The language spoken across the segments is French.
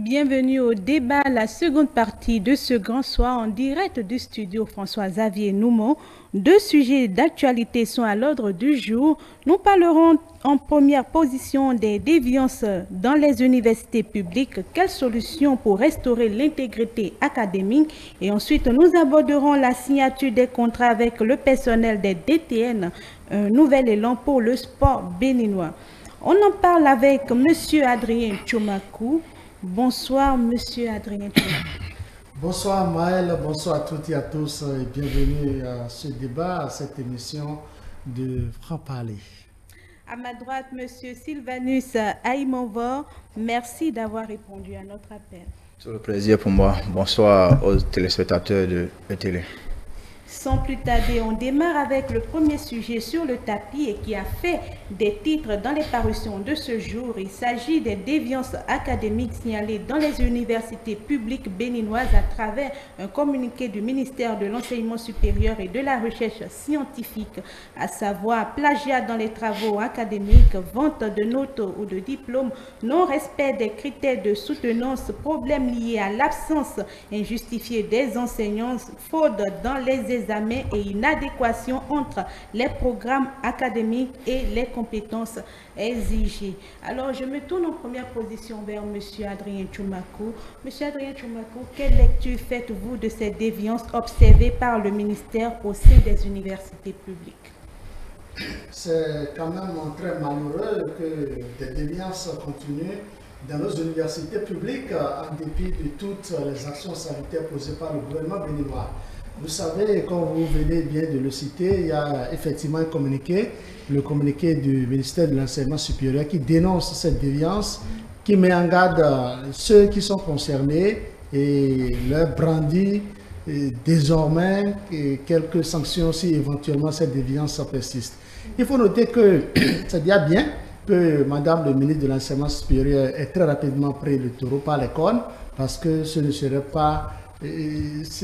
Bienvenue au débat, la seconde partie de ce grand soir en direct du studio François-Xavier Noumon. Deux sujets d'actualité sont à l'ordre du jour. Nous parlerons en première position des déviances dans les universités publiques. Quelles solutions pour restaurer l'intégrité académique? Et ensuite, nous aborderons la signature des contrats avec le personnel des DTN, un nouvel élan pour le sport béninois. On en parle avec M. Adrien Tchoumakou. Bonsoir, Monsieur Adrien Tchoumakou. Bonsoir Maël, bonsoir à toutes et à tous et bienvenue à ce débat, à cette émission de Franc-Parler. À ma droite, Monsieur Sylvanus Aïmonvor, merci d'avoir répondu à notre appel. C'est un plaisir pour moi. Bonsoir aux téléspectateurs de télé. Sans plus tarder, on démarre avec le premier sujet sur le tapis et qui a fait des titres dans les parutions de ce jour. Il s'agit des déviances académiques signalées dans les universités publiques béninoises à travers un communiqué du ministère de l'Enseignement supérieur et de la Recherche scientifique, à savoir plagiat dans les travaux académiques, vente de notes ou de diplômes, non-respect des critères de soutenance, problèmes liés à l'absence injustifiée des enseignants, fraude dans les examens et inadéquation entre les programmes académiques et les compétences exigées. Alors, je me tourne en première position vers M. Adrien Tchoumakou. M. Adrien Tchoumakou, quelle lecture faites-vous de ces déviances observées par le ministère au sein des universités publiques? C'est quand même très malheureux que des déviances continuent dans nos universités publiques en dépit de toutes les actions sanitaires posées par le gouvernement béninois. Vous savez, comme vous venez bien de le citer, il y a effectivement un communiqué, le communiqué du ministère de l'Enseignement supérieur qui dénonce cette déviance, qui met en garde ceux qui sont concernés et leur brandit désormais quelques sanctions si éventuellement cette déviance persiste. Il faut noter que c'est déjà bien que Madame le ministre de l'Enseignement supérieur ait très rapidement pris le taureau par les cornes parce que ce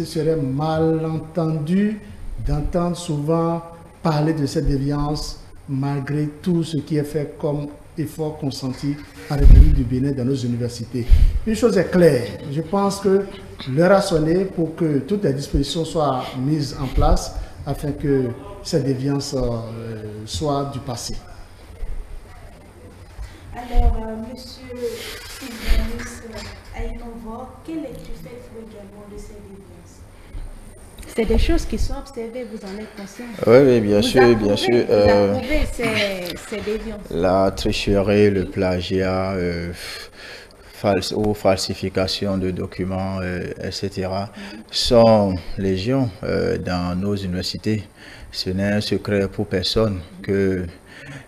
serait mal entendu d'entendre souvent parler de cette déviance malgré tout ce qui est fait comme effort consenti en République du Bénin dans nos universités. Une chose est claire, je pense que l'heure a sonné pour que toutes les dispositions soient mises en place afin que cette déviance soit du passé. Alors, Monsieur Sylvanus Aïmonvor, quelle lecture faites-vous également de ces déviances? C'est des choses qui sont observées, vous en êtes conscient? Oui, bien sûr, bien sûr. Vous approuvez ces déviances? La tricherie, le plagiat, ou falsification de documents, etc., sont légion dans nos universités. Ce n'est un secret pour personne que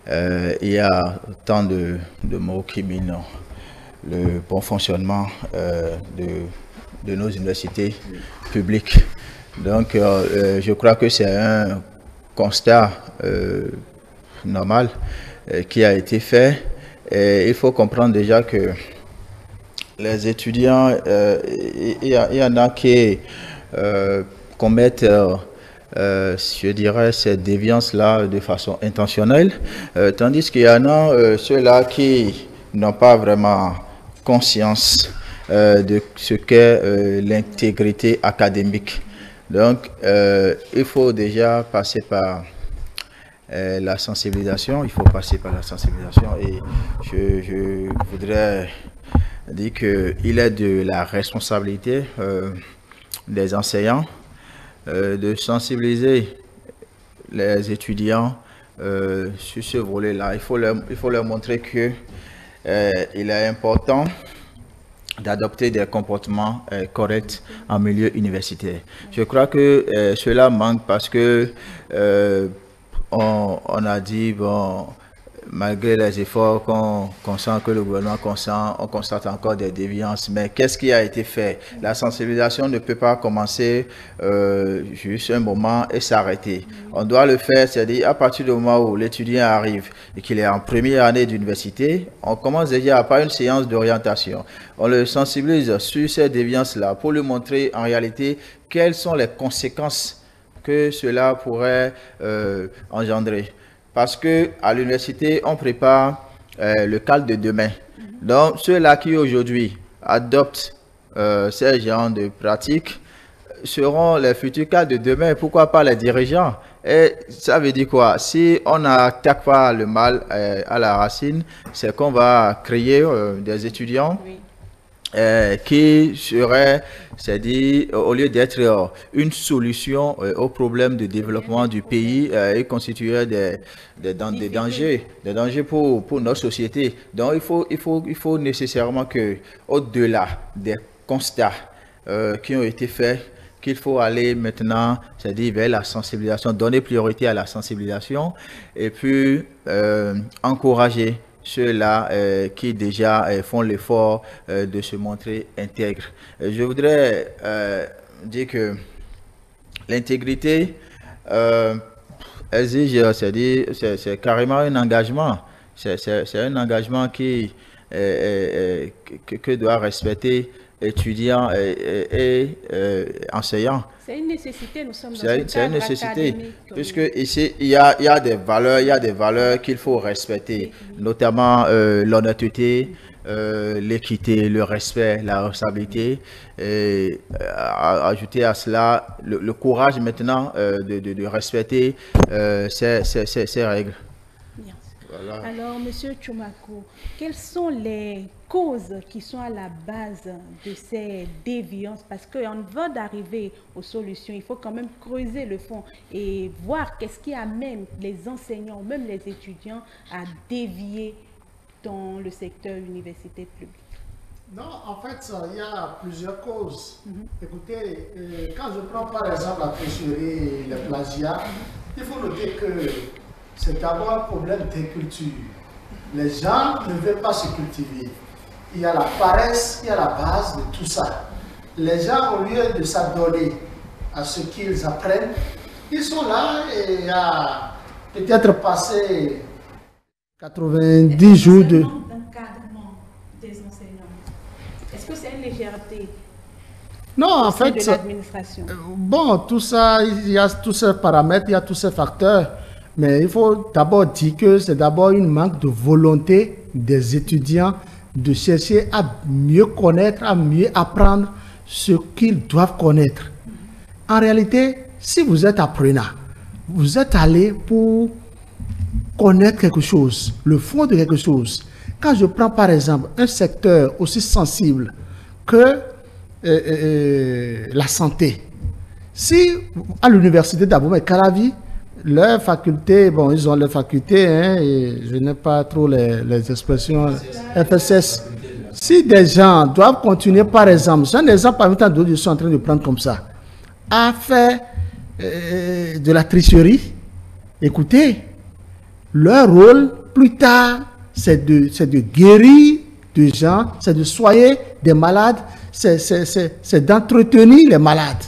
il y a tant de mots qui minent le bon fonctionnement de nos universités publiques. Donc, je crois que c'est un constat normal qui a été fait. Et il faut comprendre déjà que les étudiants, il y en a qui commettent je dirais, ces déviances-là de façon intentionnelle, tandis qu'il y en a ceux-là qui n'ont pas vraiment conscience de ce qu'est l'intégrité académique. Donc, il faut déjà passer par la sensibilisation, et je voudrais dire qu'il est de la responsabilité des enseignants de sensibiliser les étudiants sur ce volet-là. Il faut leur montrer que il est important d'adopter des comportements corrects en milieu universitaire. Je crois que cela manque parce que on a dit, bon, malgré les efforts qu'on sent que le gouvernement consent, on constate encore des déviances. Mais qu'est-ce qui a été fait? La sensibilisation ne peut pas commencer juste un moment et s'arrêter. On doit le faire, c'est-à-dire à partir du moment où l'étudiant arrive et qu'il est en première année d'université, on commence déjà par une séance d'orientation. On le sensibilise sur ces déviances-là pour lui montrer en réalité quelles sont les conséquences que cela pourrait engendrer. Parce qu'à l'université, on prépare le cadre de demain. Donc, ceux-là qui aujourd'hui adoptent ces genres de pratiques seront les futurs cas de demain, pourquoi pas les dirigeants. Et ça veut dire quoi? Si on n'attaque pas le mal à la racine, c'est qu'on va créer des étudiants qui seraient, c'est-à-dire, au lieu d'être une solution au problème de développement du pays, ils constitueraient des dangers pour notre société. Donc, il faut nécessairement que, au-delà des constats qui ont été faits, qu'il faut aller maintenant, c'est-à-dire vers la sensibilisation, donner priorité à la sensibilisation et puis encourager ceux-là qui déjà font l'effort de se montrer intègres. Je voudrais dire que l'intégrité exige, c'est-à-dire, c'est carrément un engagement. C'est un engagement que doit respecter étudiants et enseignants. C'est une nécessité, nous sommes dans un cadre C'est une nécessité, académique. puisque ici, il y a des valeurs qu'il faut respecter, notamment l'honnêteté, l'équité, le respect, la responsabilité, et ajouter à cela le courage maintenant de respecter ces règles. Bien. Voilà. Alors, Monsieur Tchoumako, quelles sont les causes qui sont à la base de ces déviances? Parce qu'avant d'arriver aux solutions, il faut quand même creuser le fond et voir qu'est-ce qui amène les enseignants ou même les étudiants à dévier dans le secteur université publique. Non, en fait, il y a plusieurs causes. Écoutez, quand je prends par exemple la tricherie, les plagiats, il faut noter que c'est d'abord un problème d'inculture. Les gens ne veulent pas se cultiver. Il y a la paresse qui est à la base de tout ça. Les gens, au lieu de s'adonner à ce qu'ils apprennent, ils sont là et à peut-être passer 90 jours de... D'encadrement des enseignants. Est-ce que c'est une légèreté? Non, en fait, de l'administration? Bon, tout ça, il y a tous ces paramètres, il y a tous ces facteurs. Mais il faut d'abord dire que c'est d'abord une manque de volonté des étudiants de chercher à mieux connaître, à mieux apprendre ce qu'ils doivent connaître. En réalité, si vous êtes apprenant, vous êtes allé pour connaître quelque chose, le fond de quelque chose. Quand je prends par exemple un secteur aussi sensible que la santé, si à l'université d'Abomey-Calavi, leur faculté, bon, ils ont leur faculté, hein, et je n'ai pas trop les expressions FSS. Si des gens doivent continuer, par exemple, c'est un exemple parmi tant d'autres, je suis en train de prendre comme ça, à faire de la tricherie, écoutez, leur rôle, plus tard, c'est de guérir des gens, c'est de soigner des malades, c'est d'entretenir les malades.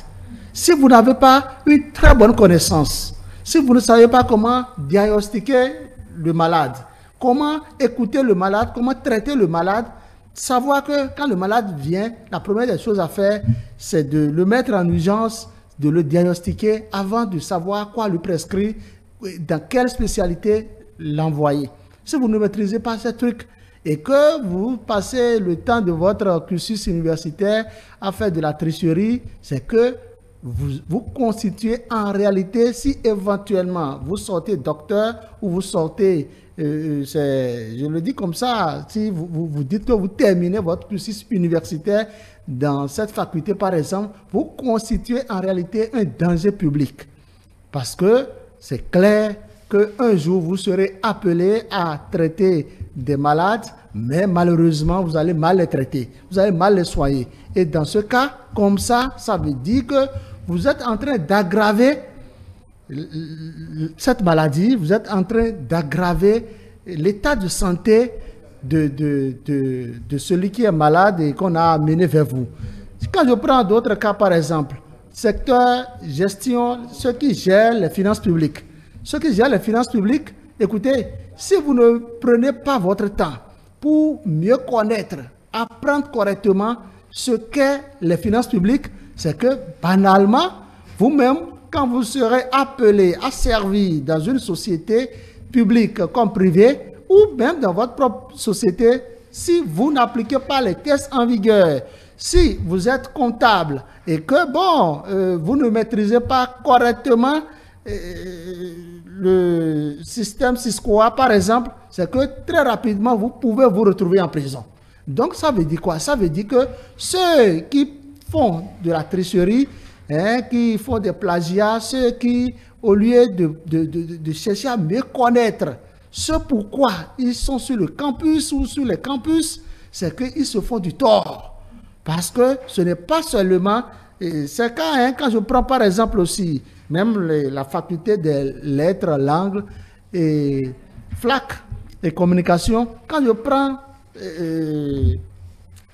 Si vous n'avez pas une très bonne connaissance, si vous ne savez pas comment diagnostiquer le malade, comment écouter le malade, comment traiter le malade, savoir que quand le malade vient, la première des choses à faire, c'est de le mettre en urgence, de le diagnostiquer avant de savoir quoi lui prescrire, dans quelle spécialité l'envoyer. Si vous ne maîtrisez pas ces trucs et que vous passez le temps de votre cursus universitaire à faire de la tricherie, c'est que vous constituez en réalité, si éventuellement vous sortez docteur ou vous sortez, je le dis comme ça, si vous dites que vous terminez votre cursus universitaire dans cette faculté par exemple, vous constituez en réalité un danger public. Parce que c'est clair qu'un jour vous serez appelé à traiter des malades, mais malheureusement vous allez mal les traiter, vous allez mal les soigner. Et dans ce cas, comme ça, ça veut dire que vous êtes en train d'aggraver cette maladie, vous êtes en train d'aggraver l'état de santé de celui qui est malade et qu'on a amené vers vous. Quand je prends d'autres cas, par exemple, secteur gestion, ceux qui gèrent les finances publiques. Ceux qui gèrent les finances publiques, écoutez, si vous ne prenez pas votre temps pour mieux connaître, apprendre correctement ce qu'est les finances publiques, c'est que, banalement, vous-même, quand vous serez appelé à servir dans une société publique comme privée, ou même dans votre propre société, si vous n'appliquez pas les tests en vigueur, si vous êtes comptable et que, bon, vous ne maîtrisez pas correctement le système SISCOA, par exemple, c'est que très rapidement, vous pouvez vous retrouver en prison. Donc, ça veut dire quoi? Ça veut dire que ceux qui font de la tricherie, hein, qui font des plagiats, ceux qui, au lieu de chercher à mieux connaître ce pourquoi ils sont sur le campus ou sur les campus, c'est qu'ils se font du tort. Parce que ce n'est pas seulement... C'est quand je prends par exemple aussi, même la faculté des lettres, langues et FLAC et communication, quand je prends,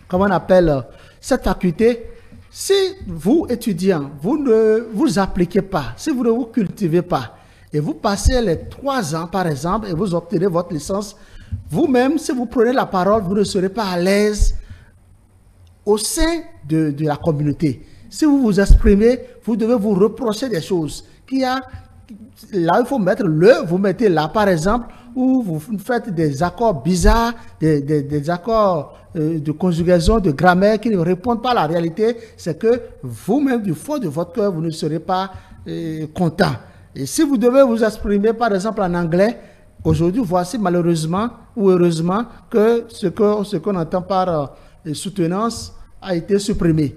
comment on appelle cette faculté, si vous, étudiants, vous ne vous appliquez pas, si vous ne vous cultivez pas, et vous passez les 3 ans, par exemple, et vous obtenez votre licence, vous-même, si vous prenez la parole, vous ne serez pas à l'aise au sein de la communauté. Si vous vous exprimez, vous devez vous reprocher des choses. Là, il faut mettre le, vous mettez là, par exemple, où vous faites des accords bizarres, des accords de conjugaison, de grammaire qui ne répondent pas à la réalité. C'est que vous-même, du fond de votre cœur, vous ne serez pas content. Et si vous devez vous exprimer, par exemple, en anglais, aujourd'hui, voici malheureusement ou heureusement que ce qu'on entend par soutenance a été supprimé.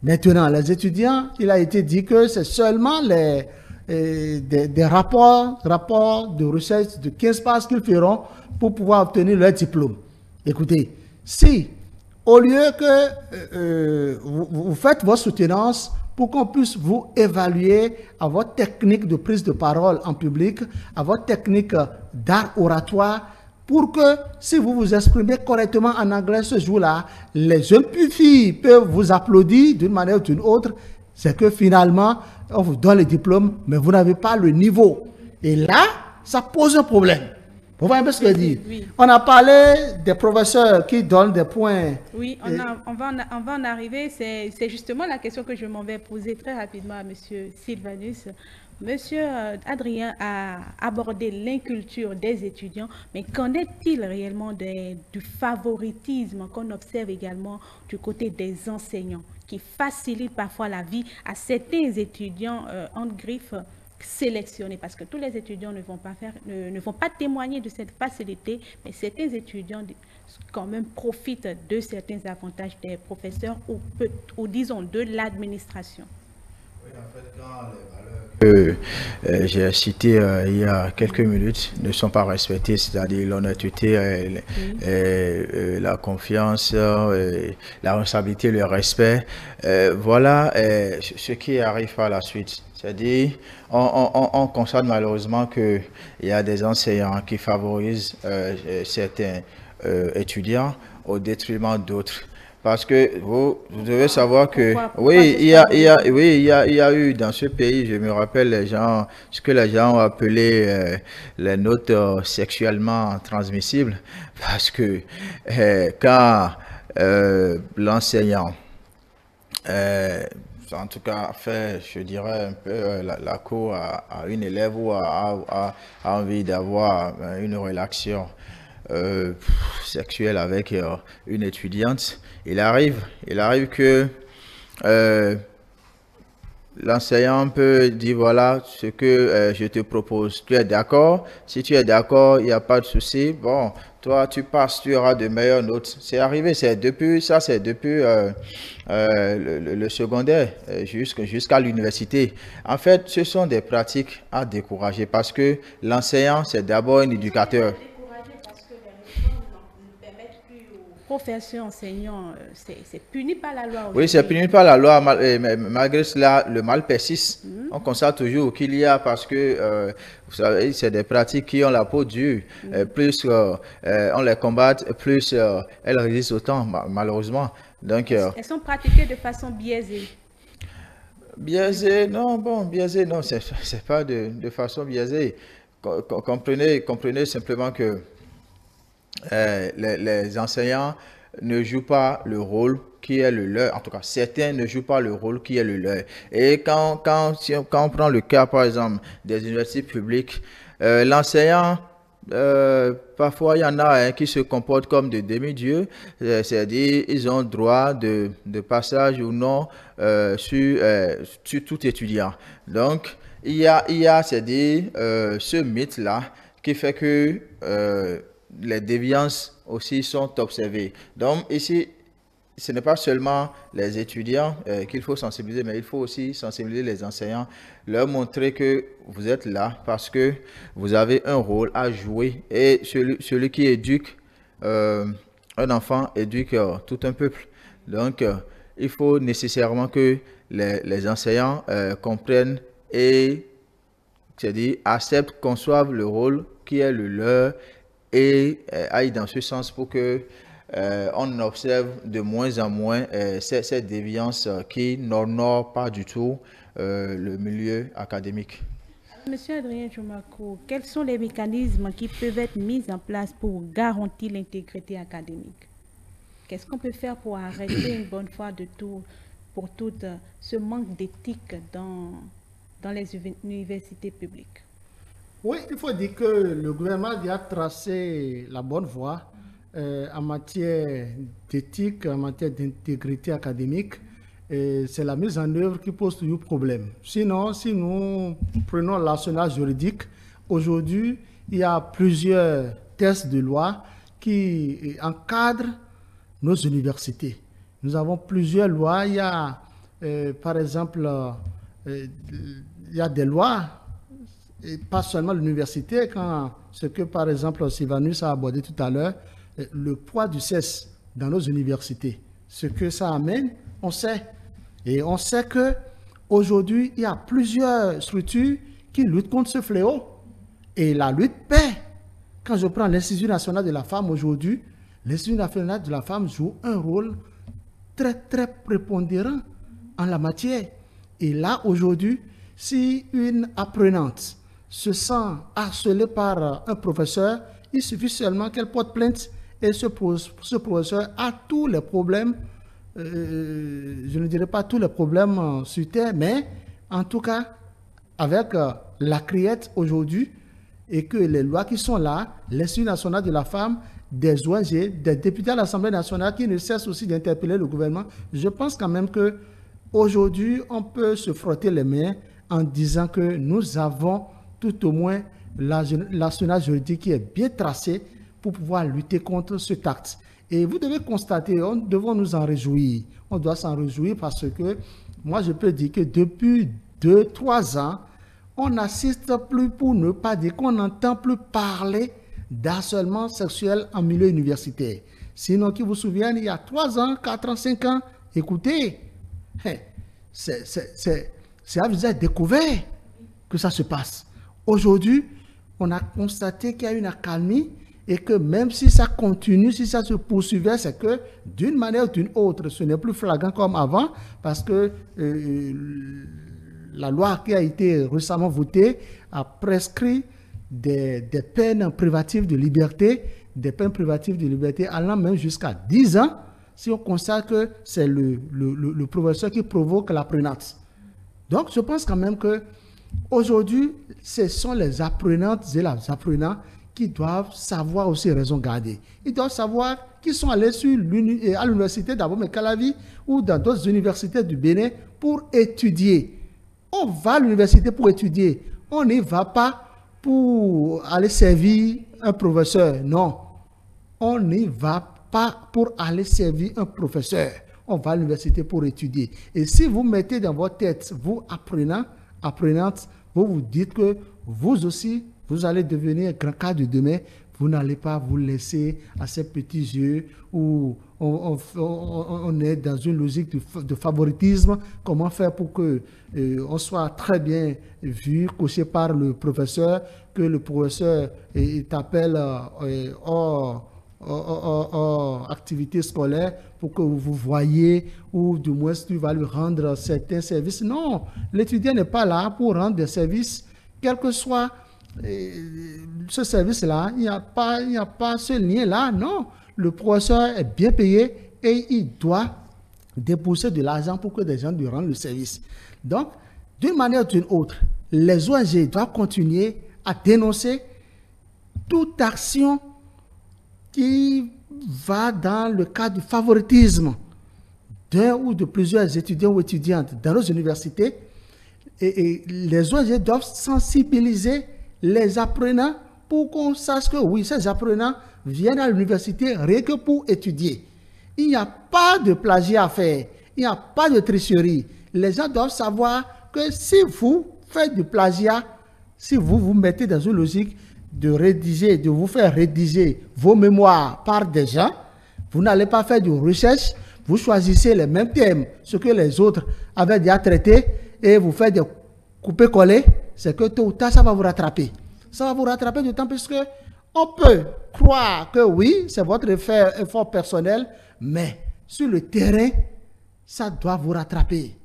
Maintenant, les étudiants, il a été dit que c'est seulement des rapports de recherche de 15 pages qu'ils feront pour pouvoir obtenir leur diplôme. Écoutez, si au lieu que vous faites votre soutenance pour qu'on puisse vous évaluer à votre technique de prise de parole en public, à votre technique d'art oratoire, pour que si vous vous exprimez correctement en anglais ce jour-là, les jeunes filles peuvent vous applaudir d'une manière ou d'une autre, c'est que finalement, on vous donne le diplôme, mais vous n'avez pas le niveau. Et là, ça pose un problème. Vous voyez un peu ce que je dis? Oui. On a parlé des professeurs qui donnent des points. Oui, on va en arriver. C'est justement la question que je m'en vais poser très rapidement à M. Sylvanus. Monsieur Adrien a abordé l'inculture des étudiants, mais qu'en est-il réellement du favoritisme qu'on observe également du côté des enseignants, qui facilite parfois la vie à certains étudiants en griffe sélectionnés, parce que tous les étudiants ne vont pas témoigner de cette facilité, mais certains étudiants quand même profitent de certains avantages des professeurs ou disons de l'administration. Oui, en fait, quand les valeurs que j'ai citées il y a quelques minutes ne sont pas respectées, c'est-à-dire l'honnêteté, la confiance, la responsabilité, le respect, voilà ce qui arrive par la suite. C'est-à-dire, on constate malheureusement qu'il y a des enseignants qui favorisent certains étudiants au détriment d'autres. Parce que vous devez savoir que il y a eu dans ce pays, je me rappelle ce que les gens ont appelé les notes sexuellement transmissibles, parce que quand l'enseignant en tout cas fait, je dirais, un peu la cour à une élève ou a envie d'avoir une relation sexuelle avec une étudiante, il arrive que l'enseignant peut dire voilà ce que je te propose. Tu es d'accord? Si tu es d'accord, il n'y a pas de souci. Bon, toi tu passes, tu auras de meilleures notes. C'est arrivé, c'est depuis le secondaire jusqu'à l'université. En fait, ce sont des pratiques à décourager parce que l'enseignant, c'est d'abord un éducateur. Professeur enseignant, c'est puni par la loi. Oui, c'est puni par la loi, malgré cela, le mal persiste. On constate toujours qu'il y a, parce que, vous savez, c'est des pratiques qui ont la peau dure. Plus on les combat, plus elles résistent au temps, malheureusement. Donc, elles sont pratiquées de façon biaisée. Biaisée, non, c'est pas de façon biaisée. Comprenez simplement que les enseignants ne jouent pas le rôle qui est le leur. En tout cas, certains ne jouent pas le rôle qui est le leur. Et quand on prend le cas, par exemple, des universités publiques, l'enseignant parfois, il y en a qui se comportent comme des demi-dieux, c'est-à-dire ils ont droit de passage ou non sur tout étudiant. Donc, il y a c'est-à-dire ce mythe-là qui fait que les déviances aussi sont observées. Donc, ici, ce n'est pas seulement les étudiants qu'il faut sensibiliser, mais il faut aussi sensibiliser les enseignants, leur montrer que vous êtes là parce que vous avez un rôle à jouer. Et celui qui éduque un enfant éduque tout un peuple. Donc, il faut nécessairement que les enseignants comprennent et, c'est-à-dire, acceptent, conçoivent le rôle qui est le leur et aillent dans ce sens pour que on observe de moins en moins ces déviances qui n'honorent pas du tout le milieu académique. Monsieur Adrien Tchoumako, quels sont les mécanismes qui peuvent être mis en place pour garantir l'intégrité académique? Qu'est-ce qu'on peut faire pour arrêter une bonne fois pour toutes ce manque d'éthique dans les universités publiques? Oui, il faut dire que le gouvernement a tracé la bonne voie en matière d'éthique, en matière d'intégrité académique. C'est la mise en œuvre qui pose toujours problème. Sinon, si nous prenons l'arsenal juridique, aujourd'hui, il y a plusieurs textes de loi qui encadrent nos universités. Nous avons plusieurs lois. Il y a, par exemple, il y a des lois, et pas seulement l'université, quand ce que, par exemple, Sylvanus a abordé tout à l'heure, le poids du CES dans nos universités. Ce que ça amène, on sait. Et on sait qu'aujourd'hui, il y a plusieurs structures qui luttent contre ce fléau. Et la lutte paie. Quand je prends l'Institut national de la femme aujourd'hui, l'Institut national de la femme joue un rôle très, très prépondérant en la matière. Et là, aujourd'hui, si une apprenante se sent harcelée par un professeur, il suffit seulement qu'elle porte plainte et ce professeur a tous les problèmes, je ne dirais pas tous les problèmes sur terre, mais en tout cas, avec la criette aujourd'hui et que les lois qui sont là, l'Institut national de la femme, des ONG, des députés à l'Assemblée nationale qui ne cessent aussi d'interpeller le gouvernement, je pense quand même qu'aujourd'hui, on peut se frotter les mains en disant que nous avons tout au moins l'arsenal juridique qui est bien tracé pour pouvoir lutter contre cet acte. Et vous devez constater, nous devons nous en réjouir. On doit s'en réjouir parce que moi, je peux dire que depuis 2-3 ans, on n'assiste plus, pour ne pas dire qu'on n'entend plus parler d'harcèlement sexuel en milieu universitaire. Sinon, qui vous souviennent, il y a 3 ans, 4 ans, 5 ans, écoutez, c'est à visage découvert que ça se passe. Aujourd'hui, on a constaté qu'il y a une accalmie et que même si ça continue, si ça se poursuivait, c'est que d'une manière ou d'une autre, ce n'est plus flagrant comme avant parce que la loi qui a été récemment votée a prescrit des peines privatives de liberté, allant même jusqu'à 10 ans si on constate que c'est le professeur qui provoque l'apprenante. Donc, je pense quand même que aujourd'hui, ce sont les apprenantes et les apprenants qui doivent savoir aussi raison garder. Ils doivent savoir qu'ils sont allés à l'université d'Abomey-Calavi ou dans d'autres universités du Bénin pour étudier. On va à l'université pour étudier. On n'y va pas pour aller servir un professeur. Non. On n'y va pas pour aller servir un professeur. On va à l'université pour étudier. Et si vous mettez dans votre tête, vous apprenantes, vous vous dites que vous aussi, vous allez devenir un grand cadre de demain, vous n'allez pas vous laisser à ces petits jeux où on est dans une logique de favoritisme. Comment faire pour que on soit très bien vu, coché par le professeur, que le professeur t'appelle activité scolaire pour que vous voyez ou du moins tu vas lui rendre certains services. Non, l'étudiant n'est pas là pour rendre des services, quel que soit ce service-là. Il n'y a pas ce lien-là. Non, le professeur est bien payé et il doit débourser de l'argent pour que des gens lui rendent le service. Donc, d'une manière ou d'une autre, les ONG doivent continuer à dénoncer toute action qui va dans le cadre du favoritisme d'un ou de plusieurs étudiants ou étudiantes dans nos universités, et les ONG doivent sensibiliser les apprenants pour qu'on sache que oui, ces apprenants viennent à l'université rien que pour étudier. Il n'y a pas de plagiat à faire, il n'y a pas de tricherie. Les gens doivent savoir que si vous faites du plagiat, si vous vous mettez dans une logique de rédiger, de vous faire rédiger vos mémoires par des gens, vous n'allez pas faire de recherche, vous choisissez les mêmes thèmes, ce que les autres avaient déjà traité, et vous faites des couper-coller, c'est que tôt ou tard, ça va vous rattraper. Ça va vous rattraper d'autant plus que on peut croire que oui, c'est votre effort personnel, mais sur le terrain, ça doit vous rattraper.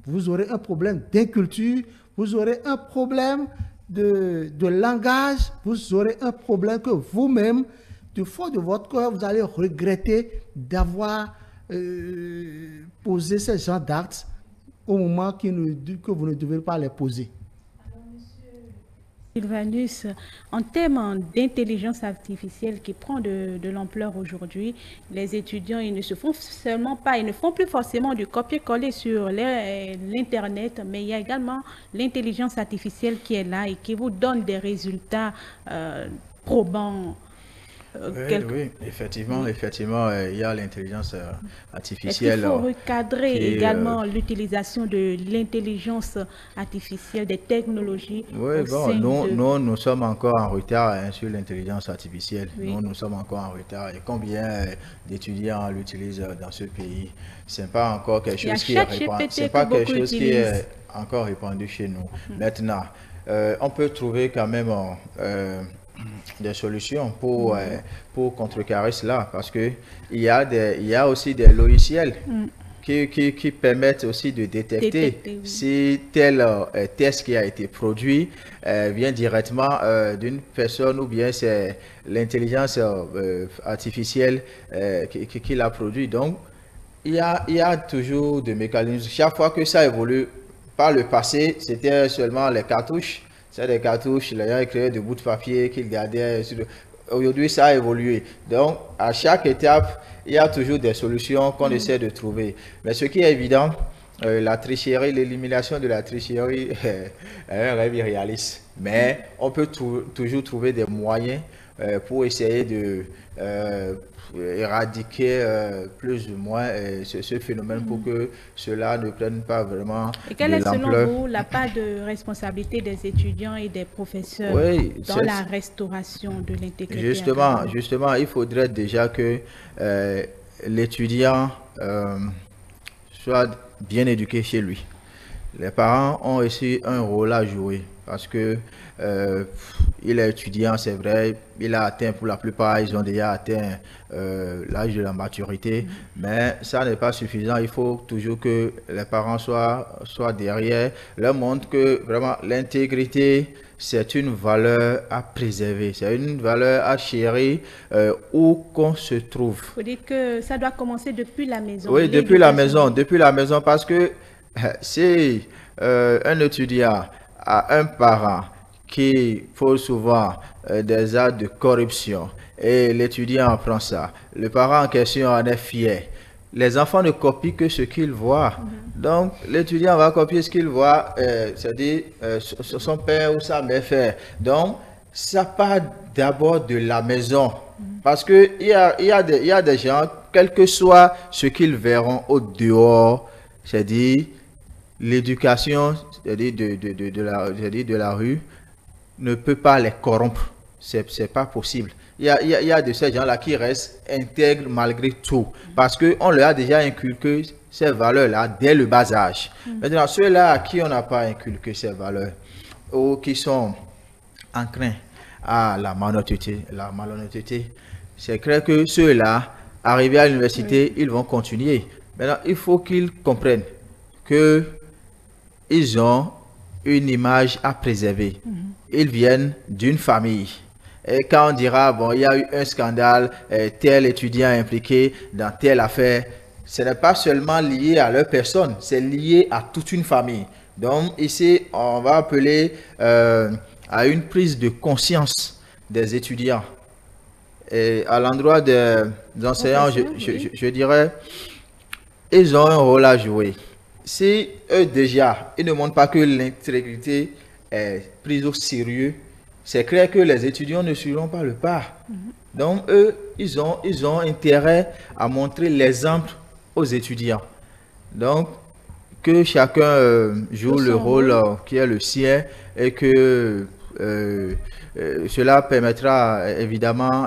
Vous aurez un problème d'inculture, vous aurez un problème de langage, vous aurez un problème que vous-même, du fond de votre cœur, vous allez regretter d'avoir posé ce genre d'actes au moment que vous ne devez pas les poser. Sylvanus, en termes d'intelligence artificielle qui prend de l'ampleur aujourd'hui, les étudiants ils ne se font seulement pas, ils ne font plus forcément du copier-coller sur l'Internet, mais il y a également l'intelligence artificielle qui est là et qui vous donne des résultats probants. Oui, effectivement, il y a l'intelligence artificielle. Est-ce qu'il faut recadrer également l'utilisation de l'intelligence artificielle, des technologies? Oui, bon, nous sommes encore en retard sur l'intelligence artificielle. Oui. Nous sommes encore en retard. Et combien d'étudiants l'utilisent dans ce pays? Ce n'est pas encore quelque chose qui est répandu. C'est pas quelque chose qui est encore répandu chez nous. Maintenant, on peut trouver quand même des solutions pour contrecarrer cela, parce que il y a aussi des logiciels qui permettent aussi de détecter si tel test qui a été produit vient directement d'une personne ou bien c'est l'intelligence artificielle qui l'a produit. Donc il y a toujours des mécanismes. Chaque fois que ça évolue, par le passé c'était seulement les cartouches. C'est des cartouches, les gens créaient des bouts de papier qu'ils gardaient. Aujourd'hui, ça a évolué. Donc, à chaque étape, il y a toujours des solutions qu'on essaie de trouver. Mais ce qui est évident, la tricherie, l'élimination de la tricherie est un rêve irréaliste. Mais on peut toujours trouver des moyens pour essayer de éradiquer plus ou moins ce phénomène pour que cela ne prenne pas vraiment de l'ampleur. Et quelle est selon vous la part de responsabilité des étudiants et des professeurs dans la restauration de l'intégrité? Justement, il faudrait déjà que l'étudiant soit bien éduqué chez lui. Les parents ont aussi un rôle à jouer parce que il est étudiant, c'est vrai, il a atteint, pour la plupart, ils ont déjà atteint l'âge de la maturité, mais ça n'est pas suffisant. Il faut toujours que les parents soient derrière, leur montrent que vraiment l'intégrité, c'est une valeur à préserver, c'est une valeur à chérir où qu'on se trouve. Vous dites que ça doit commencer depuis la maison. Oui, depuis la maison, parce que si un étudiant a un parent qui pose souvent des actes de corruption et l'étudiant apprend ça, le parent en question en est fier. Les enfants ne copient que ce qu'ils voient. Donc, l'étudiant va copier ce qu'il voit, c'est-à-dire son père ou sa mère faire. Donc, ça part d'abord de la maison. Parce qu'il y a des gens, quel que soit ce qu'ils verront au dehors, c'est-à-dire l'éducation de la rue, ne peut pas les corrompre. C'est pas possible. Il y a de ces gens-là qui restent intègres malgré tout. Parce qu'on leur a déjà inculqué ces valeurs-là dès le bas âge. Maintenant, ceux-là à qui on n'a pas inculqué ces valeurs, ou qui sont enclins à la malhonnêteté, c'est clair que ceux-là, arrivés à l'université, ils vont continuer. Maintenant, il faut qu'ils comprennent que ils ont une image à préserver. Ils viennent d'une famille. Et quand on dira, bon, il y a eu un scandale, tel étudiant impliqué dans telle affaire, ce n'est pas seulement lié à leur personne, c'est lié à toute une famille. Donc ici, on va appeler à une prise de conscience des étudiants. Et à l'endroit des enseignants, je dirais, ils ont un rôle à jouer. Si eux déjà, ils ne montrent pas que l'intégrité est prise au sérieux, c'est clair que les étudiants ne suivront pas le pas. Donc eux, ils ont intérêt à montrer l'exemple aux étudiants. Donc, que chacun joue le rôle qui est le sien et que cela permettra évidemment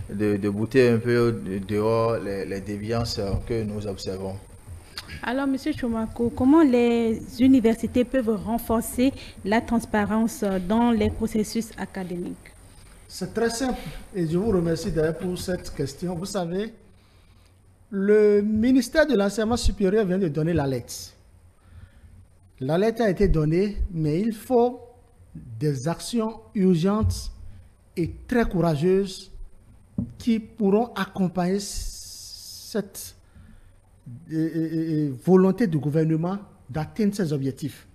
de bouter un peu dehors les déviances que nous observons. Alors, M. Chomako, comment les universités peuvent renforcer la transparence dans les processus académiques? C'est très simple et je vous remercie d'ailleurs pour cette question. Vous savez, le ministère de l'Enseignement supérieur vient de donner la lettre. La lettre a été donnée, mais il faut des actions urgentes et très courageuses qui pourront accompagner cette volonté du gouvernement d'atteindre ses objectifs.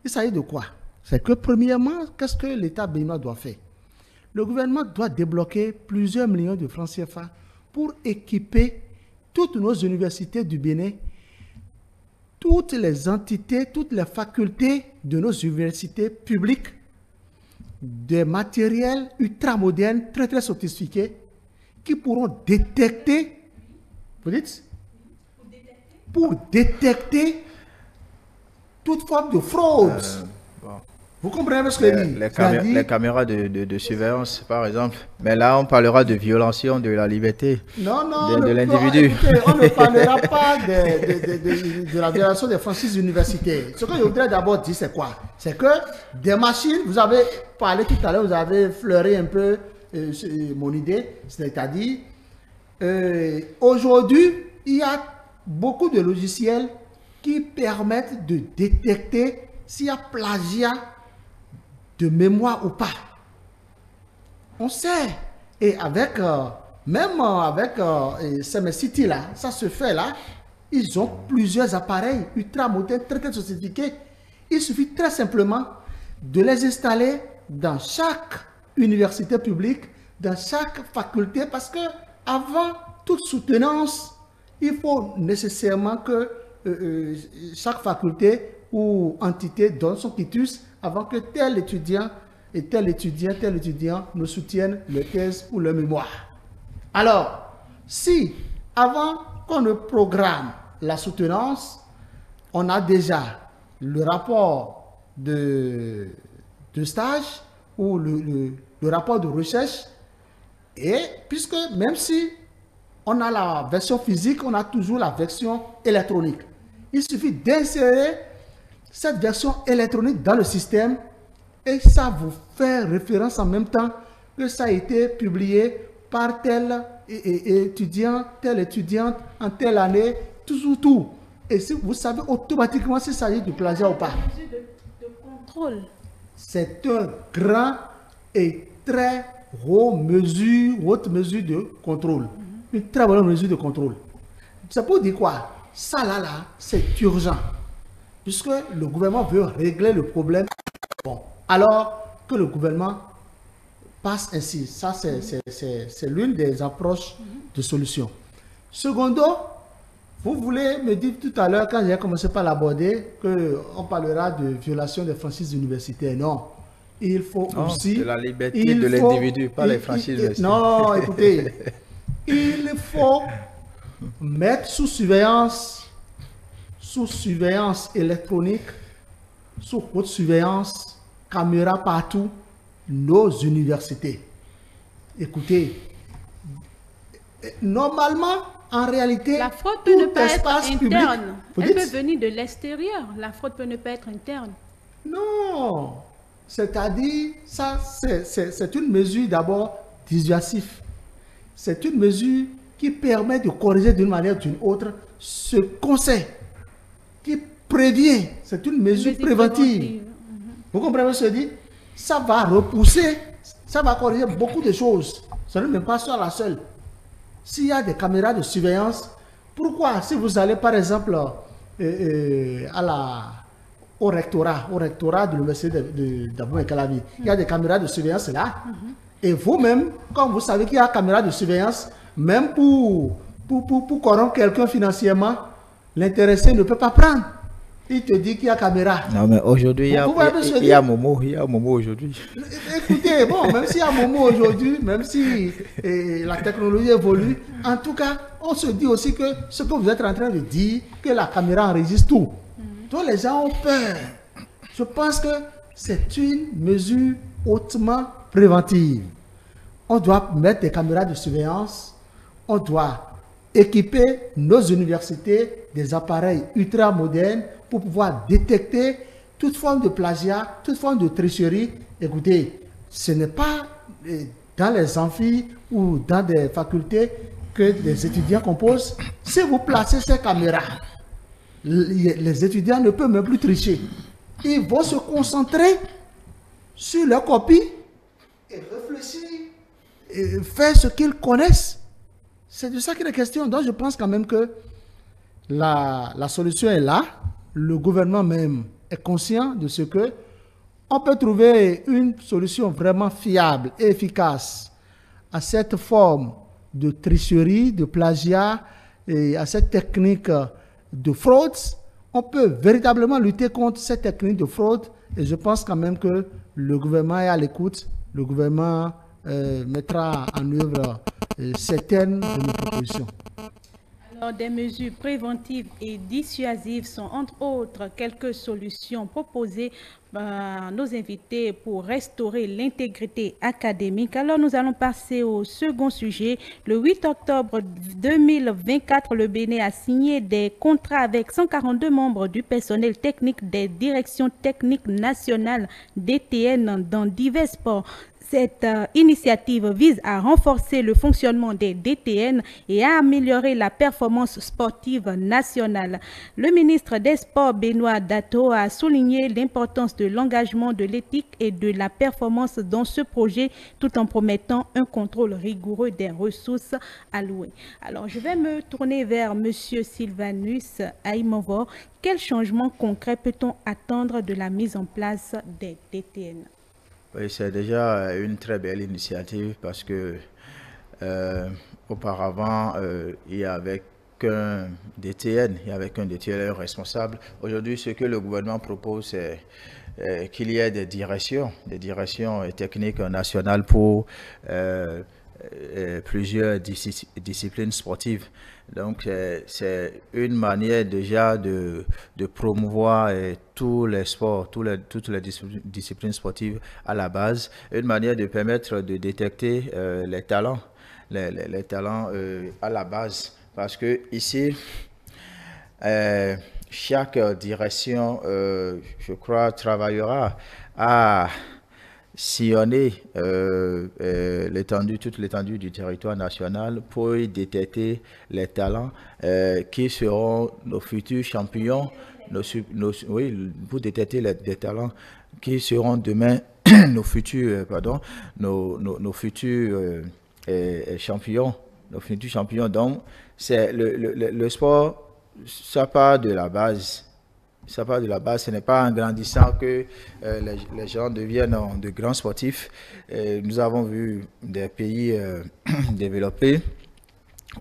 Il s'agit de quoi? C'est que premièrement, qu'est-ce que l'État béninois doit faire? Le gouvernement doit débloquer plusieurs millions de francs CFA pour équiper toutes nos universités du Bénin, toutes les entités, toutes les facultés de nos universités publiques, des matériels ultramodernes, très très sophistiqués, qui pourront détecter, vous dites? Pour détecter toute forme de fraude. Vous comprenez ce que je dis? Les caméras de surveillance, par exemple. Mais là, on parlera de violation de la liberté de l'individu. On ne parlera pas de la violation des franchises universitaires. Ce que je voudrais d'abord dire, c'est quoi? C'est que des machines, vous avez parlé tout à l'heure, vous avez fleuré un peu mon idée, c'est-à-dire, aujourd'hui, il y a beaucoup de logiciels qui permettent de détecter s'il y a plagiat de mémoire ou pas. On sait. Et avec, même avec CMCT là, ça se fait là, ils ont plusieurs appareils ultra modernes, très très sophistiqués. Il suffit très simplement de les installer dans chaque université publique, dans chaque faculté, parce que avant toute soutenance, il faut nécessairement que chaque faculté ou entité donne son quitus avant que tel étudiant et tel étudiant nous soutiennent leur thèse ou leur mémoire. Alors, si avant qu'on ne programme la soutenance, on a déjà le rapport de stage ou le rapport de recherche, et puisque même si on a la version physique, on a toujours la version électronique. Il suffit d'insérer cette version électronique dans le système et ça vous fait référence en même temps que ça a été publié par tel étudiant, telle étudiante en telle année, tout. Et si vous savez automatiquement s'il s'agit du plagiat ou pas. De contrôle. C'est un grand et très haute mesure de contrôle. Une très bonne mesure de contrôle. C'est pour dire quoi? Ça là, c'est urgent. Puisque le gouvernement veut régler le problème. Bon, alors que le gouvernement passe ainsi. Ça, c'est l'une des approches de solution. Secondo, vous voulez me dire tout à l'heure, quand j'ai commencé par l'aborder, qu'on parlera de violation des franchises universitaires. Non. Il faut aussi... de la liberté de l'individu, pas les franchises universitaires. Non, écoutez. Il faut mettre sous surveillance électronique, sous haute surveillance, caméra partout, nos universités. Écoutez, normalement, en réalité, la fraude peut ne pas être interne. Public, elle peut venir de l'extérieur. La fraude peut ne pas être interne. Non, c'est-à-dire, ça, c'est une mesure d'abord dissuasive. C'est une mesure qui permet de corriger d'une manière ou d'une autre ce conseil, qui prévient. C'est une mesure préventive. Vous comprenez ce que je dis? Ça va repousser, ça va corriger beaucoup de choses. Ce n'est même pas sur la seule. S'il y a des caméras de surveillance, pourquoi, si vous allez par exemple au rectorat de l'université d'Abou-Calavi, il y a des caméras de surveillance là. Et vous-même, quand vous savez qu'il y a caméra de surveillance, même pour corrompre quelqu'un financièrement, l'intéressé ne peut pas prendre. Il te dit qu'il y a caméra. Non, mais aujourd'hui, il y a Momo aujourd'hui. Écoutez, bon, même s'il y a Momo aujourd'hui, même si la technologie évolue, en tout cas, on se dit aussi que ce que vous êtes en train de dire, que la caméra enregistre tout. Donc les gens ont peur. Je pense que c'est une mesure hautement préventive. On doit mettre des caméras de surveillance, on doit équiper nos universités des appareils ultra modernes pour pouvoir détecter toute forme de plagiat, toute forme de tricherie. Écoutez, ce n'est pas dans les amphis ou dans des facultés que les étudiants composent. Si vous placez ces caméras, les étudiants ne peuvent même plus tricher. Ils vont se concentrer sur leur copie et réfléchir et faire ce qu'ils connaissent. C'est de ça qu'il est question. Donc je pense quand même que la solution est là. Le gouvernement même est conscient de ce que on peut trouver une solution vraiment fiable et efficace à cette forme de tricherie, de plagiat et à cette technique de fraude. On peut véritablement lutter contre cette technique de fraude et je pense quand même que le gouvernement est à l'écoute. Le gouvernement mettra en œuvre certaines de nos propositions. Alors, des mesures préventives et dissuasives sont entre autres quelques solutions proposées par nos invités pour restaurer l'intégrité académique. Alors, nous allons passer au second sujet. Le 8 octobre 2024, le Bénin a signé des contrats avec 142 membres du personnel technique des directions techniques nationales DTN dans divers sports. Cette initiative vise à renforcer le fonctionnement des DTN et à améliorer la performance sportive nationale. Le ministre des Sports, Benoît Dato, a souligné l'importance de l'engagement, de l'éthique et de la performance dans ce projet, tout en promettant un contrôle rigoureux des ressources allouées. Alors, je vais me tourner vers M. Sylvanus Aïmovo. Quel changement concret peut-on attendre de la mise en place des DTN? Oui, c'est déjà une très belle initiative parce que auparavant, il n'y avait qu'un DTN, il n'y avait qu'un DTN responsable. Aujourd'hui, ce que le gouvernement propose, c'est qu'il y ait des directions techniques nationales pour plusieurs disciplines sportives. Donc, c'est une manière déjà de promouvoir tous les sports, toutes les disciplines sportives à la base, une manière de permettre de détecter les talents, les talents à la base. Parce que ici, chaque direction, je crois, travaillera à sillonner toute l'étendue du territoire national pour y détecter les talents qui seront nos futurs champions, pour détecter les talents qui seront demain nos futurs champions, nos futurs champions. Donc, c'est le sport, ça part de la base. Ça part de la base, ce n'est pas en grandissant que les gens deviennent de grands sportifs. Nous avons vu des pays développés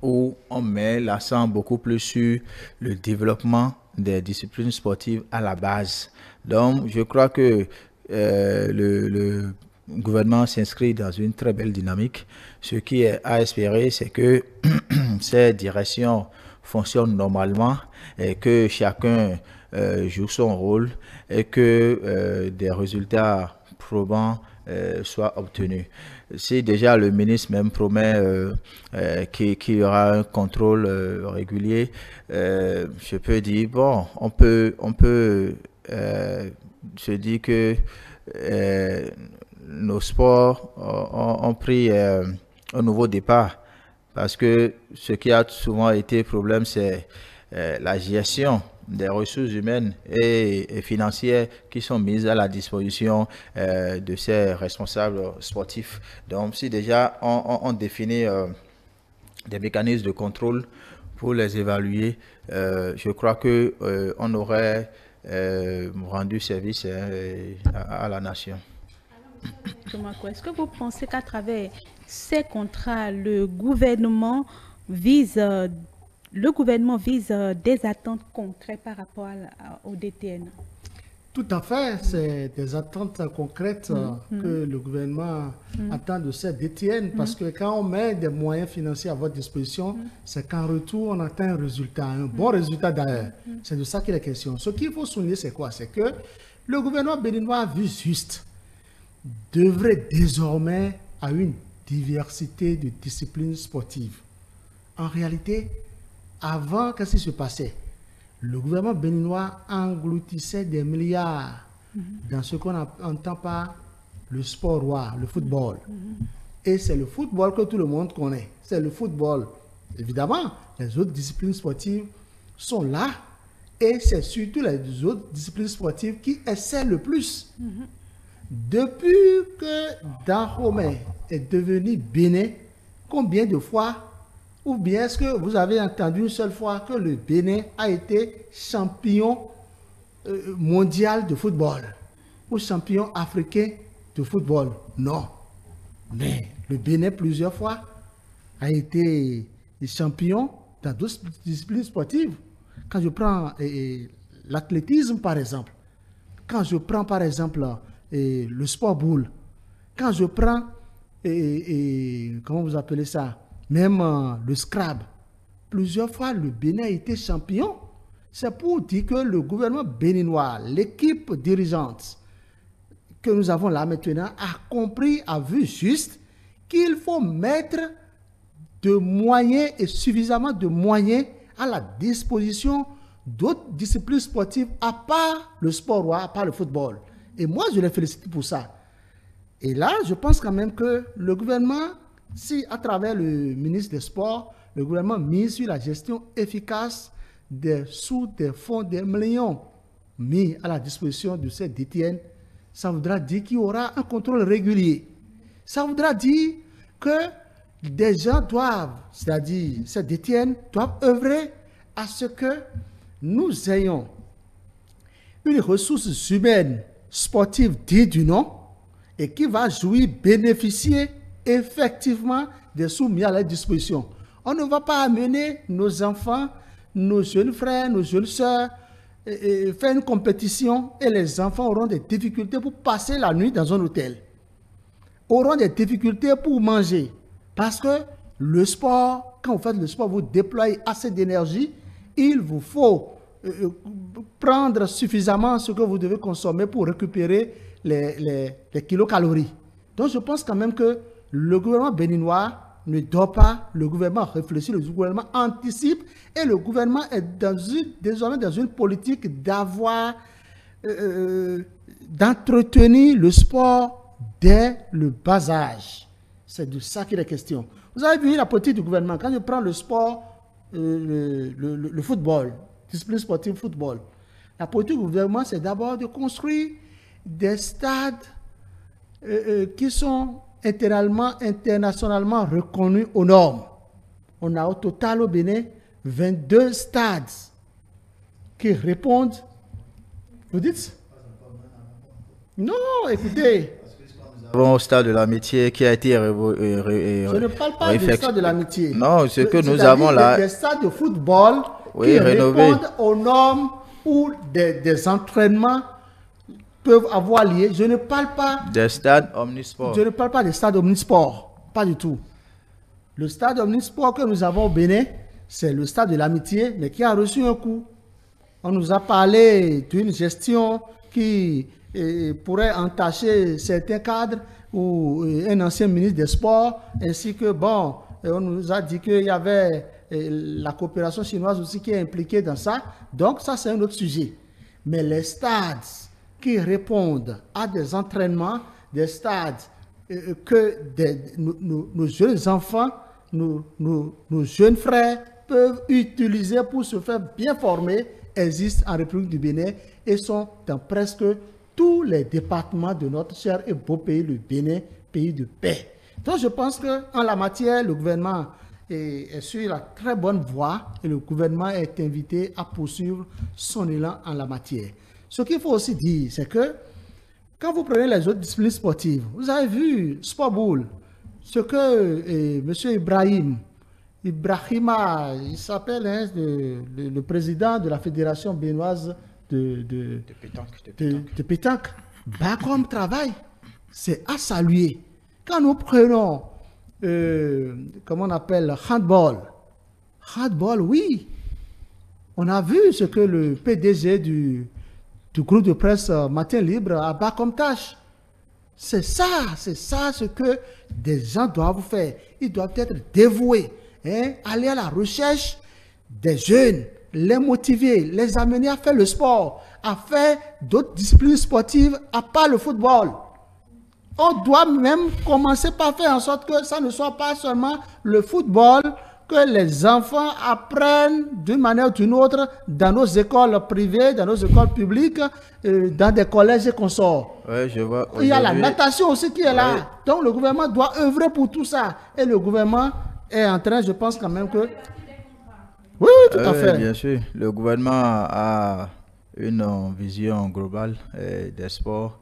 où on met l'accent beaucoup plus sur le développement des disciplines sportives à la base. Donc, je crois que le gouvernement s'inscrit dans une très belle dynamique. Ce qui est à espérer, c'est que ces directions fonctionnent normalement et que chacun joue son rôle et que des résultats probants soient obtenus. Si déjà le ministre même promet qu'il y aura un contrôle régulier, je peux dire, bon, on peut se dire que nos sports ont pris un nouveau départ parce que ce qui a souvent été problème, c'est la gestion des ressources humaines et financières qui sont mises à la disposition de ces responsables sportifs. Donc, si déjà on définit des mécanismes de contrôle pour les évaluer, je crois que on aurait rendu service à la nation. Alors, Est-ce que vous pensez qu'à travers ces contrats, le gouvernement vise des attentes concrètes par rapport au DTN? Tout à fait, c'est des attentes concrètes que le gouvernement attend de ces DTN, parce que quand on met des moyens financiers à votre disposition, c'est qu'en retour, on atteint un résultat, un bon résultat d'ailleurs. C'est de ça qu'il est question. Ce qu'il faut souligner, c'est quoi? C'est que le gouvernement béninois a vu juste devrait désormais à une diversité de disciplines sportives. En réalité, avant, qu'est-ce qui se passait? Le gouvernement béninois engloutissait des milliards dans ce qu'on entend par le sport roi, le football. Et c'est le football que tout le monde connaît. C'est le football. Évidemment, les autres disciplines sportives sont là. Et c'est surtout les autres disciplines sportives qui essaient le plus. Depuis que Dahomey est devenu Bénin, combien de fois, ou bien est-ce que vous avez entendu une seule fois que le Bénin a été champion mondial de football ou champion africain de football? Non. Mais le Bénin, plusieurs fois, a été champion dans d'autres disciplines sportives. Quand je prends l'athlétisme, par exemple, quand je prends, par exemple, le sport boule, quand je prends, comment vous appelez ça, même le Scrabble, plusieurs fois, le Bénin a été champion. C'est pour dire que le gouvernement béninois, l'équipe dirigeante que nous avons là maintenant, a compris, a vu juste qu'il faut mettre de moyens et suffisamment de moyens à la disposition d'autres disciplines sportives à part le sport roi, à part le football. Et moi, je les félicite pour ça. Et là, je pense quand même que le gouvernement, si à travers le ministre des Sports, le gouvernement mise sur la gestion efficace des sous, des fonds, des millions mis à la disposition de ces DTN, ça voudra dire qu'il y aura un contrôle régulier. Ça voudra dire que des gens doivent, c'est-à-dire ces DTN, doivent œuvrer à ce que nous ayons une ressource humaine sportive digne du nom et qui va jouir, bénéficier effectivement des sous mis à leur disposition. On ne va pas amener nos enfants, nos jeunes frères, nos jeunes sœurs, faire une compétition et les enfants auront des difficultés pour passer la nuit dans un hôtel. Auront des difficultés pour manger. Parce que le sport, quand vous faites le sport, vous déployez assez d'énergie. Il vous faut prendre suffisamment ce que vous devez consommer pour récupérer les kilocalories. Donc je pense quand même que le gouvernement béninois ne dort pas, le gouvernement réfléchit, le gouvernement anticipe et le gouvernement est désormais dans une politique d'entretenir le sport dès le bas âge. C'est de ça qu'il est question. Vous avez vu la politique du gouvernement, quand je prends le sport, le football, discipline sportive football, la politique du gouvernement, c'est d'abord de construire des stades qui sont internationalement reconnus aux normes. On a au total au Bénin 22 stades qui répondent. Vous dites? Non, écoutez. Au stade de l'amitié qui a été je ne parle pas du stade de l'amitié. Non, ce que nous avons là. Des stades de football qui répondent aux normes où des entraînements peuvent avoir lieu. Je ne parle pas des stades omnisports. Je ne parle pas des stades omnisports. Pas du tout. Le stade omnisport que nous avons au Bénin, c'est le stade de l'amitié, mais qui a reçu un coup. On nous a parlé d'une gestion qui pourrait entacher certains cadres ou un ancien ministre des Sports, ainsi que, bon, on nous a dit qu'il y avait la coopération chinoise aussi qui est impliquée dans ça. Donc, ça, c'est un autre sujet. Mais les stades qui répondent à des entraînements, des stades que nos jeunes enfants, nos jeunes frères peuvent utiliser pour se faire bien former, existent en République du Bénin et sont dans presque tous les départements de notre cher et beau pays, le Bénin, pays de paix. Donc je pense qu'en la matière, le gouvernement est sur la très bonne voie et le gouvernement est invité à poursuivre son élan en la matière. Ce qu'il faut aussi dire, c'est que quand vous prenez les autres disciplines sportives, vous avez vu Sport Bowl, ce que M. Ibrahima, il s'appelle le président de la fédération béninoise de pétanque, bah, comme travail, c'est à saluer. Quand nous prenons, comment on appelle, handball, oui, on a vu ce que le PDG du groupe de presse Matin Libre a bas comme tâche. C'est ça ce que des gens doivent faire. Ils doivent être dévoués, hein, aller à la recherche des jeunes, les motiver, les amener à faire le sport, à faire d'autres disciplines sportives à part le football. On doit même commencer par faire en sorte que ça ne soit pas seulement le football, que les enfants apprennent d'une manière ou d'une autre dans nos écoles privées, dans nos écoles publiques, dans des collèges et consorts. Ouais, je vois. Il y a la natation aussi qui est là. Ouais. Donc le gouvernement doit œuvrer pour tout ça. Et le gouvernement est en train, je pense quand même que... Oui, tout à fait. Bien sûr. Le gouvernement a une vision globale des sports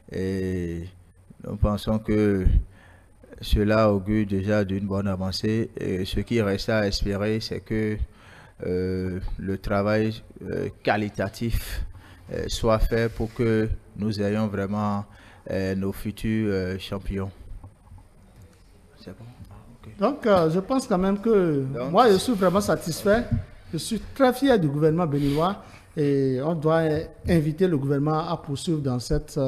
et nous pensons que cela augure déjà d'une bonne avancée. Et ce qui reste à espérer, c'est que le travail qualitatif soit fait pour que nous ayons vraiment nos futurs champions. C'est bon? Okay. Donc, je pense quand même que moi, je suis vraiment satisfait. Je suis très fier du gouvernement béninois et on doit inviter le gouvernement à poursuivre dans cette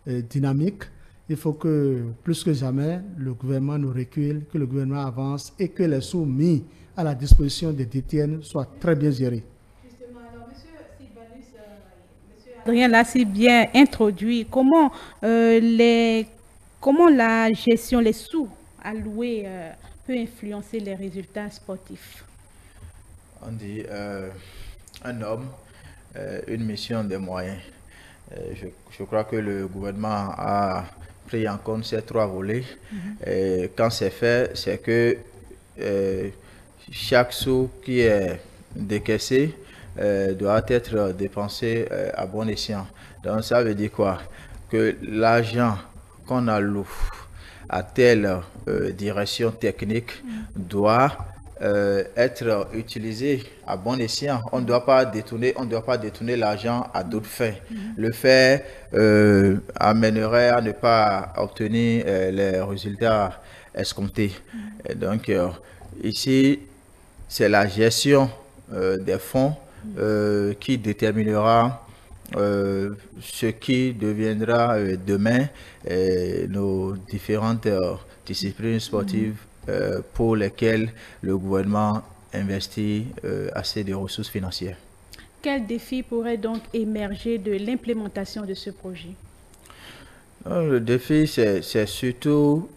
dynamique. Il faut que, plus que jamais, le gouvernement nous recule, que le gouvernement avance et que les sous mis à la disposition des détenus soient très bien gérés. Justement, alors, M. Sylvanus, M. Adrien l'a si bien introduit. Comment la gestion, les sous alloués peut influencer les résultats sportifs? On dit un homme, une mission, des moyens. Je crois que le gouvernement a pris en compte ces trois volets. Et quand c'est fait, c'est que chaque sou qui est décaissé doit être dépensé à bon escient. Donc ça veut dire quoi? Que l'argent qu'on alloue à telle direction technique doit être utilisé à bon escient. On ne doit pas détourner l'argent à d'autres fins. Le fait amènerait à ne pas obtenir les résultats escomptés. Et donc ici, c'est la gestion des fonds qui déterminera ce qui deviendra demain nos différentes disciplines sportives pour lesquelles le gouvernement investit assez de ressources financières. Quels défis pourraient donc émerger de l'implémentation de ce projet? Le défi, c'est surtout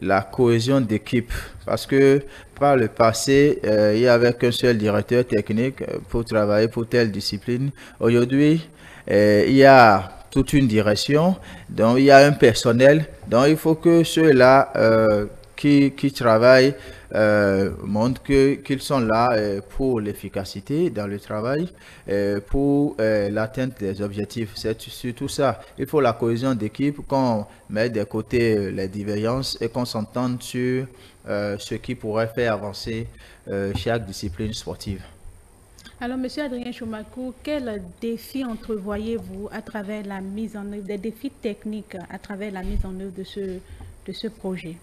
la cohésion d'équipe, parce que par le passé, il n'y avait qu'un seul directeur technique pour travailler pour telle discipline. Aujourd'hui, il y a toute une direction, donc il y a un personnel, donc il faut que ceux-là qui travaillent montrent qu'ils sont là pour l'efficacité dans le travail, pour l'atteinte des objectifs. C'est surtout ça. Il faut la cohésion d'équipe, qu'on mette de côté les divergences et qu'on s'entende sur ce qui pourrait faire avancer chaque discipline sportive. Alors, M. Adrien Choumakou, quels défis entrevoyez-vous à travers la mise en œuvre, des défis techniques à travers la mise en œuvre de ce projet,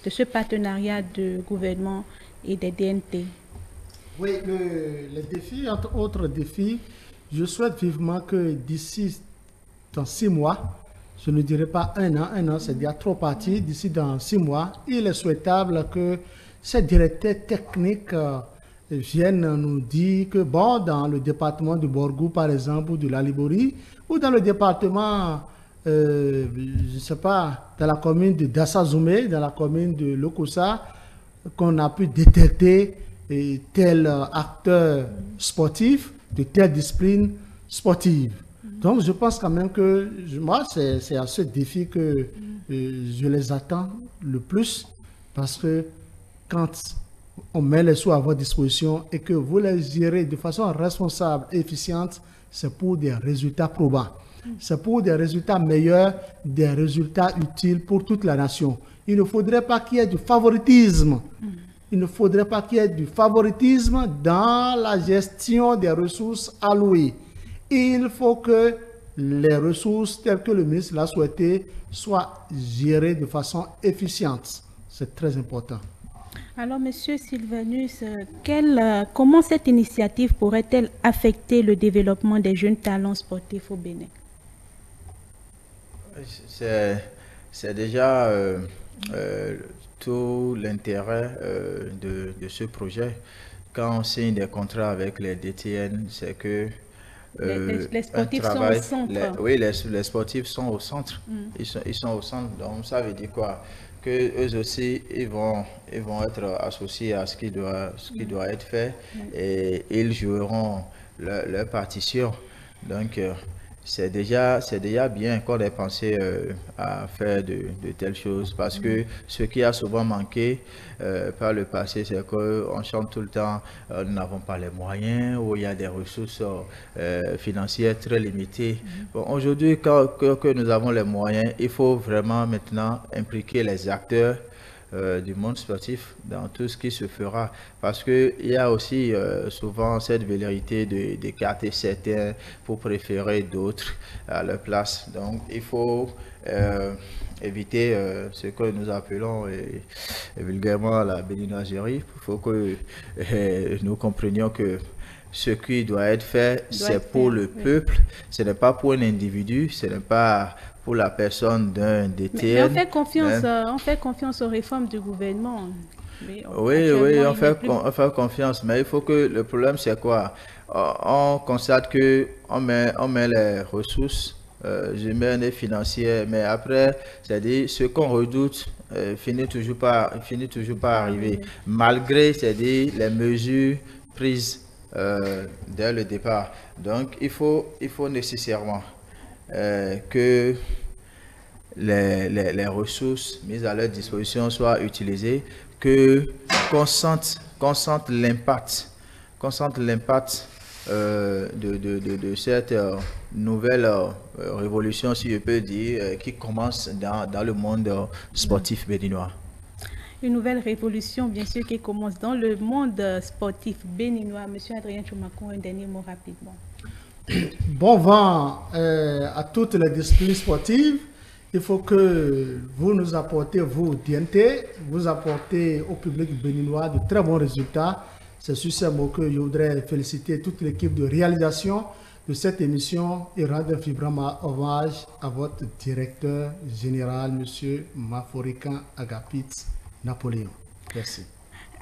de ce partenariat de gouvernement et des DNT? Oui, les défis, entre autres défis, je souhaite vivement que d'ici dans 6 mois, je ne dirais pas un an c'est déjà trop parti, d'ici dans 6 mois, il est souhaitable que ces directeurs techniques viennent nous dire que, bon, dans le département de Borgou, par exemple, ou de la Libori, ou dans le département, je ne sais pas, dans la commune de Dassazoumé, dans la commune de Lokossa, qu'on a pu détecter tel acteur sportif de telle discipline sportive. Donc, je pense quand même que, moi, c'est à ce défi que je les attends le plus, parce que quand on met les sous à votre disposition et que vous les gérez de façon responsable et efficiente, c'est pour des résultats probants. C'est pour des résultats meilleurs, des résultats utiles pour toute la nation. Il ne faudrait pas qu'il y ait du favoritisme. Il ne faudrait pas qu'il y ait du favoritisme dans la gestion des ressources allouées. Il faut que les ressources telles que le ministre l'a souhaité soient gérées de façon efficiente. C'est très important. Alors, Monsieur Sylvanus, comment cette initiative pourrait-elle affecter le développement des jeunes talents sportifs au Bénin? C'est déjà tout l'intérêt de ce projet. Quand on signe des contrats avec les DTN, c'est que les sportifs sont au centre. Oui, les sportifs sont au centre. Ils sont au centre. Donc, ça veut dire quoi? Que eux aussi, ils vont être associés à ce qui doit être fait et ils joueront leur partition. Donc, c'est déjà bien qu'on ait pensé à faire de telles choses parce que ce qui a souvent manqué par le passé, c'est qu'on chante tout le temps, nous n'avons pas les moyens ou il y a des ressources financières très limitées. Bon, aujourd'hui, que nous avons les moyens, il faut vraiment maintenant impliquer les acteurs du monde sportif dans tout ce qui se fera parce qu'il y a aussi souvent cette velléité d'écarter certains pour préférer d'autres à leur place. Donc il faut éviter ce que nous appelons vulgairement la béninoiserie. Il faut que nous comprenions que ce qui doit être fait, c'est pour le peuple, ce n'est pas pour un individu, ce n'est pas pour la personne d'un DTN. Mais on fait confiance aux réformes du gouvernement. Oui, on fait confiance, mais il faut que le problème c'est quoi? On constate que on met les ressources humaines et financières, mais après, c'est-à-dire ce qu'on redoute finit toujours par arriver, malgré c'est-à-dire les mesures prises dès le départ. Donc il faut nécessairement que les ressources mises à leur disposition soient utilisées, qu'on sente l'impact de cette nouvelle révolution, si je peux dire, qui commence dans le monde sportif béninois. Une nouvelle révolution, bien sûr, qui commence dans le monde sportif béninois. Monsieur Adrien Choumakou, un dernier mot rapidement. Bon vent à toutes les disciplines sportives. Il faut que vous nous apportez, vous, DNT, vous apportez au public béninois de très bons résultats. C'est sur ces mots que je voudrais féliciter toute l'équipe de réalisation de cette émission et rendre un vibrant hommage à votre directeur général, M. Maforikan Agapit Napoléon. Merci.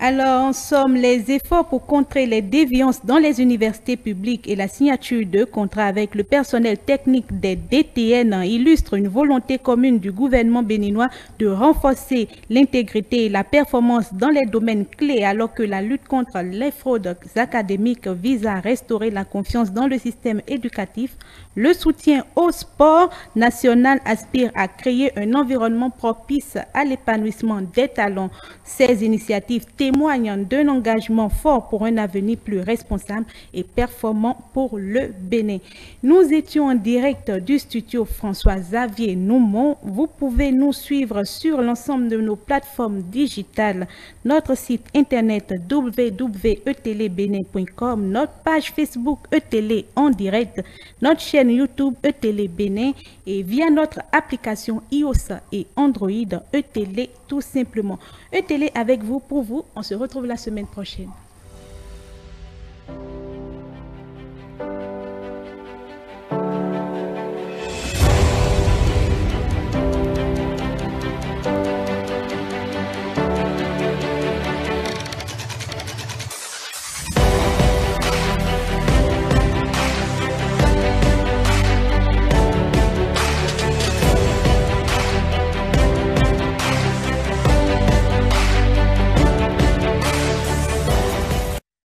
Alors, en somme, les efforts pour contrer les déviances dans les universités publiques et la signature de contrats avec le personnel technique des DTN illustrent une volonté commune du gouvernement béninois de renforcer l'intégrité et la performance dans les domaines clés, alors que la lutte contre les fraudes académiques vise à restaurer la confiance dans le système éducatif. Le soutien au sport national aspire à créer un environnement propice à l'épanouissement des talents. Ces initiatives témoignent d'un engagement fort pour un avenir plus responsable et performant pour le Bénin. Nous étions en direct du studio François-Xavier Noumon. Vous pouvez nous suivre sur l'ensemble de nos plateformes digitales, notre site internet www.etelebenin.com, notre page Facebook ETélé en direct, notre chaîne YouTube ETélé Bénin et via notre application iOS et Android ETélé tout simplement. ETélé avec vous, pour vous. On se retrouve la semaine prochaine.